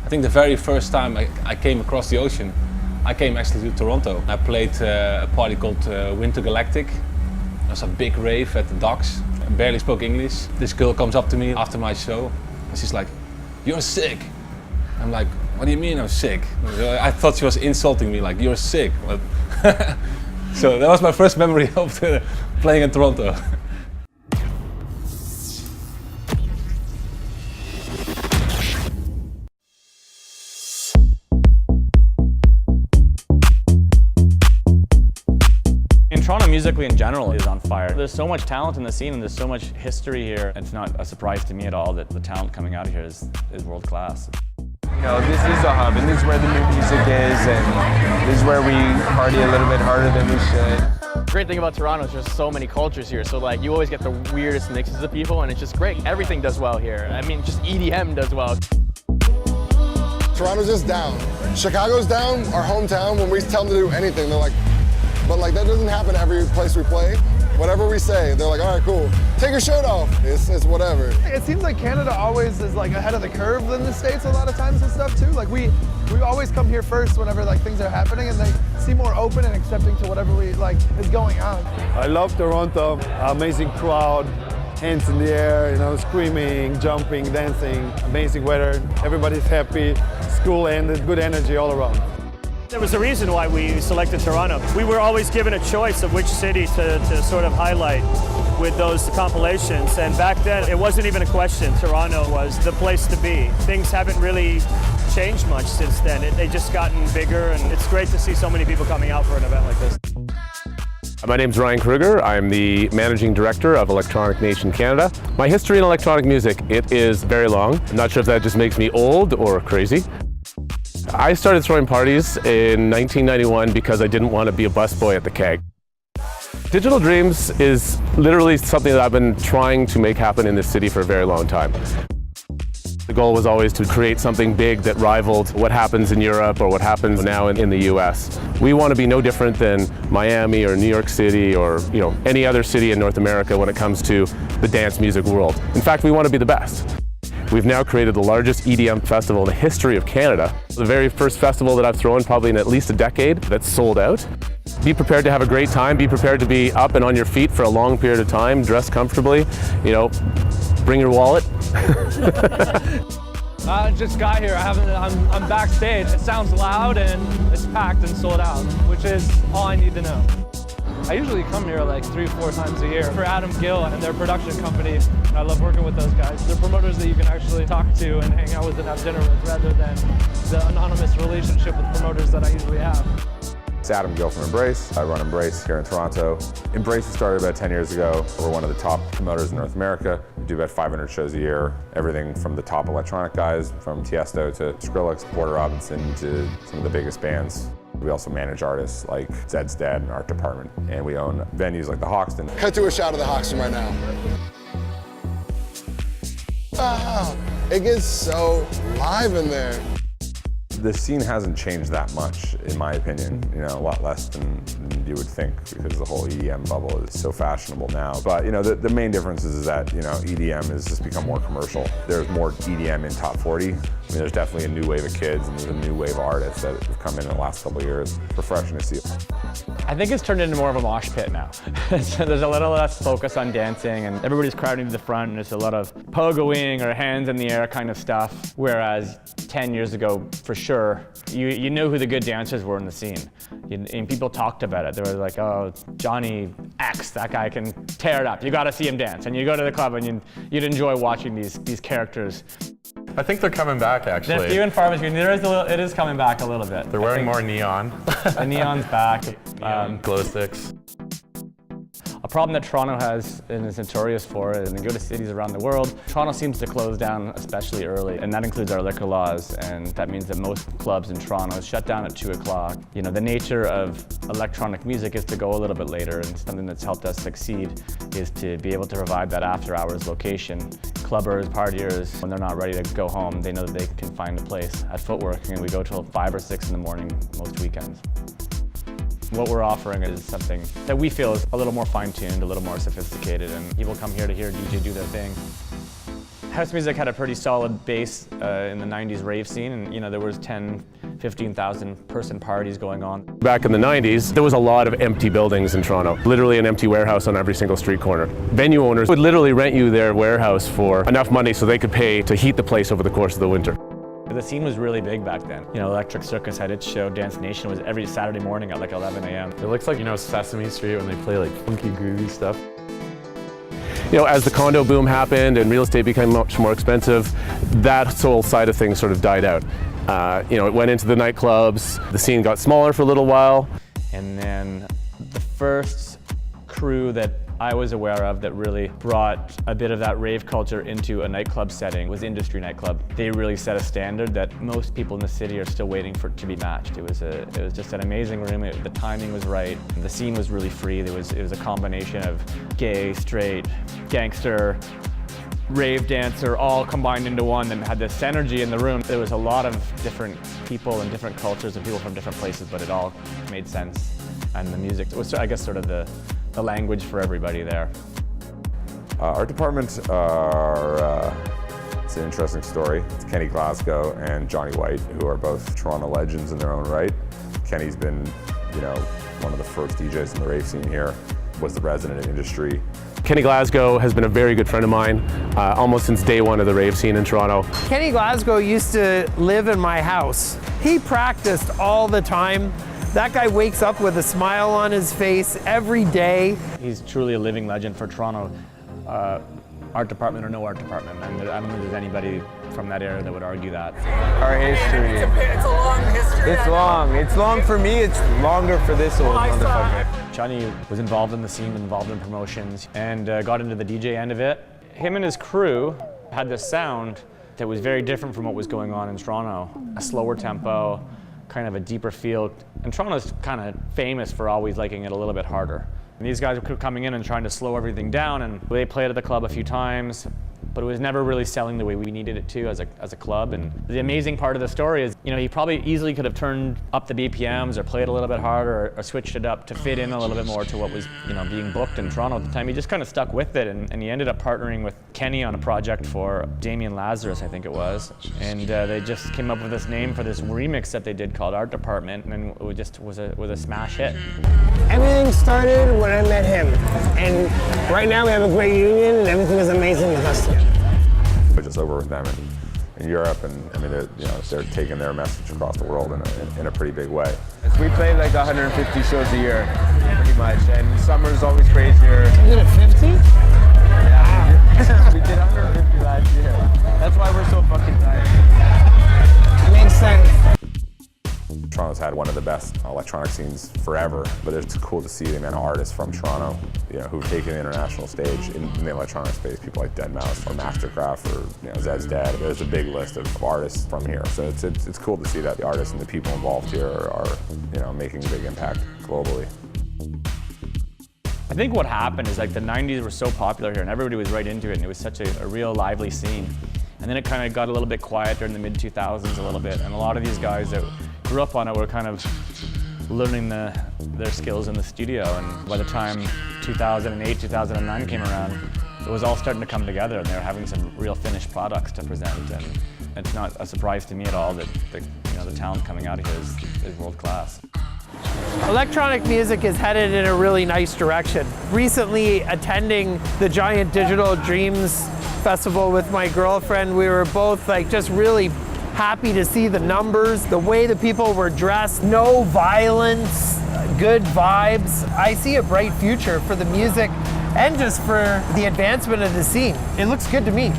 I think the very first time I came across the ocean, I came actually to Toronto. I played a party called Winter Galactic. It was a big rave at the docks. I barely spoke English. This girl comes up to me after my show and she's like, "You're sick." I'm like, "What do you mean I'm sick?" I thought she was insulting me, like, "You're sick." So that was my first memory of playing in Toronto. Toronto musically in general is on fire. There's so much talent in the scene and there's so much history here. It's not a surprise to me at all that the talent coming out of here is world class. You know, this is a hub and this is where the new music is and this is where we party a little bit harder than we should. The great thing about Toronto is there's so many cultures here, so like you always get the weirdest mixes of people and it's just great. Everything does well here. I mean, just EDM does well. Toronto's just down. Chicago's down, our hometown. When we tell them to do anything, they're like, but like that doesn't happen every place we play. Whatever we say, they're like, all right, cool. Take your shirt off. It's whatever. It seems like Canada always is like ahead of the curve than the States a lot of times and stuff too. Like we always come here first whenever like things are happening and they seem more open and accepting to whatever we like is going on. I love Toronto, amazing crowd, hands in the air, you know, screaming, jumping, dancing, amazing weather, everybody's happy, school ended, good energy all around. There was a reason why we selected Toronto. We were always given a choice of which city to sort of highlight with those compilations, and back then it wasn't even a question. Toronto was the place to be. Things haven't really changed much since then. They've just gotten bigger, and it's great to see so many people coming out for an event like this. My name's Ryan Kruger. I'm the Managing Director of Electronic Nation Canada. My history in electronic music, it is very long. I'm not sure if that just makes me old or crazy. I started throwing parties in 1991 because I didn't want to be a busboy at the keg. Digital Dreams is literally something that I've been trying to make happen in this city for a very long time. The goal was always to create something big that rivaled what happens in Europe or what happens now in the US. We want to be no different than Miami or New York City or any other city in North America when it comes to the dance music world. In fact, we want to be the best. We've now created the largest EDM festival in the history of Canada. The very first festival that I've thrown probably in at least a decade that's sold out. Be prepared to have a great time, be prepared to be up and on your feet for a long period of time, dress comfortably, bring your wallet. Just got here, I'm backstage. It sounds loud and it's packed and sold out, which is all I need to know. I usually come here like 3-4 times a year for Adam Gill and their production company. I love working with those guys. They're promoters that you can actually talk to and hang out with and have dinner with rather than the anonymous relationship with promoters that I usually have. It's Adam Gill from Embrace. I run Embrace here in Toronto. Embrace started about 10 years ago. We're one of the top promoters in North America. We do about 500 shows a year. Everything from the top electronic guys, from Tiesto to Skrillex, Porter Robinson, to some of the biggest bands. We also manage artists like Zed's Dead and Art Department, and we own venues like the Hoxton. Cut to a shot of the Hoxton right now. Wow, it gets so live in there. The scene hasn't changed that much, in my opinion. A lot less than you would think because the whole EDM bubble is so fashionable now. But the main difference is that EDM has just become more commercial. There's more EDM in top 40. There's definitely a new wave of kids and there's a new wave of artists that have come in the last couple of years. Refreshing to see. I think it's turned into more of a mosh pit now. So there's a little less focus on dancing and everybody's crowding to the front and there's a lot of pogoing or hands in the air kind of stuff. Whereas 10 years ago, for sure, you knew who the good dancers were in the scene. And people talked about it. They were like, oh, Johnny X, that guy can tear it up. You gotta see him dance. And you go to the club and you'd enjoy watching these characters. I think they're coming back, actually. The few and far between. It is coming back a little bit. They're wearing more neon. The neon's back. Glow sticks. A problem that Toronto has and is notorious for, and you go to cities around the world, Toronto seems to close down especially early, and that includes our liquor laws, and that means that most clubs in Toronto shut down at 2 o'clock. The nature of electronic music is to go a little bit later, and something that's helped us succeed is to be able to provide that after-hours location. Clubbers, partiers, when they're not ready to go home, they know that they can find a place at Footwork, and we go till 5 or 6 in the morning most weekends. What we're offering is something that we feel is a little more fine-tuned, a little more sophisticated, and people come here to hear a DJ do their thing. House music had a pretty solid base in the 90s rave scene, and there was 10, 15,000 person parties going on. Back in the 90s, there was a lot of empty buildings in Toronto. Literally an empty warehouse on every single street corner. Venue owners would literally rent you their warehouse for enough money so they could pay to heat the place over the course of the winter. The scene was really big back then. Electric Circus had its show, Dance Nation was every Saturday morning at like 11 a.m. It looks like, Sesame Street when they play like funky groovy stuff. As the condo boom happened and real estate became much more expensive, that whole side of things sort of died out. It went into the nightclubs, the scene got smaller for a little while. And then the first crew that I was aware of that really brought a bit of that rave culture into a nightclub setting was Industry Nightclub. They really set a standard that most people in the city are still waiting for it to be matched. It was just an amazing room. The timing was right. The scene was really free. It was a combination of gay, straight, gangster, rave dancer, all combined into one, and had this energy in the room. There was a lot of different people and different cultures and people from different places, but it all made sense. And the music was, I guess, sort of the language for everybody there. Our department it's an interesting story. It's Kenny Glasgow and Johnny White, who are both Toronto legends in their own right. Kenny's been, one of the first DJs in the rave scene here, was the resident of Industry. Kenny Glasgow has been a very good friend of mine, almost since day one of the rave scene in Toronto. Kenny Glasgow used to live in my house. He practiced all the time. That guy wakes up with a smile on his face every day. He's truly a living legend for Toronto, art department or no art department. And I don't think there's anybody from that era that would argue that. Our history. It's a long history. It's long. It's long for me. It's longer for this old motherfucker. Johnny was involved in the scene, involved in promotions, and got into the DJ end of it. Him and his crew had this sound that was very different from what was going on in Toronto. A slower tempo, kind of a deeper feel. And Toronto's kind of famous for always liking it a little bit harder. And these guys were coming in and trying to slow everything down, and they played at the club a few times, but it was never really selling the way we needed it to as a club. And the amazing part of the story is, he probably easily could have turned up the BPMs or played a little bit harder or switched it up to fit in a little bit more to what was, being booked in Toronto at the time. He just kind of stuck with it, and he ended up partnering with Kenny on a project for Damien Lazarus, I think it was. And they just came up with this name for this remix that they did called Art Department, and it just was a smash hit. Everything started when I met him, and right now we have a great union and everything is amazing with us together. We're just over with them in Europe, and they're taking their message across the world in a pretty big way. We play like 150 shows a year, pretty much, and summer's always crazier. You did 50? Yeah. We did 150 last year. That's why we're so fucking tired. Makes sense. Toronto's had one of the best electronic scenes forever, but it's cool to see the amount of artists from Toronto, who've taken the international stage in the electronic space. People like Deadmau5 or Mastercraft or Zed's Dad. There's a big list of artists from here, so it's cool to see that the artists and the people involved here are making a big impact globally. I think what happened is like the 90s were so popular here and everybody was right into it, and it was such a real lively scene. And then it kind of got a little bit quieter in the mid-2000s a little bit, and a lot of these guys that grew up on it were kind of learning their skills in the studio, and by the time 2008, 2009 came around, it was all starting to come together and they were having some real finished products to present, and it's not a surprise to me at all that the talent coming out of here is world class. Electronic music is headed in a really nice direction. Recently attending the Giant Digital Dreams Festival with my girlfriend, we were both just really happy to see the numbers, the way the people were dressed, no violence, good vibes. I see a bright future for the music and just for the advancement of the scene. It looks good to me.